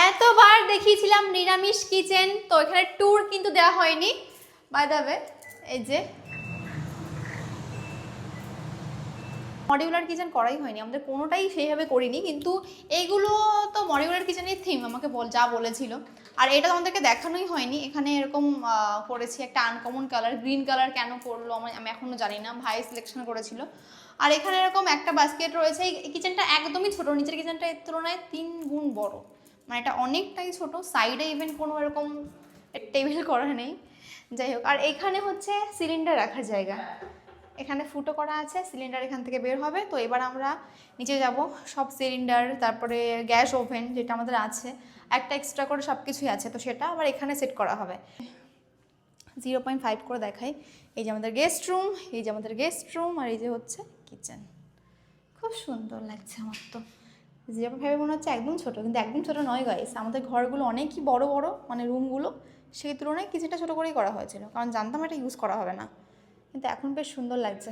এতবার দেখিয়েছিলাম নিরামিষ কিচেন, তো এখানে ট্যুর কিন্তু দেওয়া হয়নি। বাই দ্য ওয়ে, এই যে মডিউলার কিচেন করাই হয়নি আমাদের, কোনোটাই সেইভাবে করিনি, কিন্তু এইগুলো তো মডিউলার কিচেনের থিম আমাকে যা বলেছিল। আর এটা আমাদেরকে দেখানোই হয়নি। এখানে এরকম করেছি একটা আনকমন কালার, গ্রিন কালার কেন করলো আমি এখনও জানি না, ভাই সিলেকশন করেছিল। আর এখানে এরকম একটা বাস্কেট রয়েছে। এই কিচেনটা একদমই ছোট, নিচের কিচেনটা এর তুলনায় 3 গুণ বড়, মানে এটা অনেকটাই ছোট। সাইডে ইভেন কোনো এরকম টেবিল করা নেই, যাই হোক। আর এখানে হচ্ছে সিলিন্ডার রাখার জায়গা, এখানে ফুটো করা আছে, সিলিন্ডার এখান থেকে বের হবে। তো এবার আমরা নিচে যাব, সব সিলিন্ডার, তারপরে গ্যাস ওভেন যেটা আমাদের আছে, একটা এক্সট্রা করে সব কিছুই আছে, তো সেটা আবার এখানে সেট করা হবে। 0.5 করে দেখাই। এই যে আমাদের গেস্ট রুম, এই যে আমাদের গেস্ট রুম, আর এই যে হচ্ছে কিচেন। খুব সুন্দর লাগছে আমার তো। 0.5 মনে হচ্ছে একদম ছোটো, কিন্তু একদম ছোটো নয় গাইস। আমাদের ঘরগুলো অনেকই বড় বড়, মানে রুমগুলো, সেই তুলনায় কিচেনটা ছোটো করেই করা হয়েছিল, কারণ জানতাম এটা ইউজ করা হবে না, কিন্তু এখন বেশ সুন্দর লাগছে।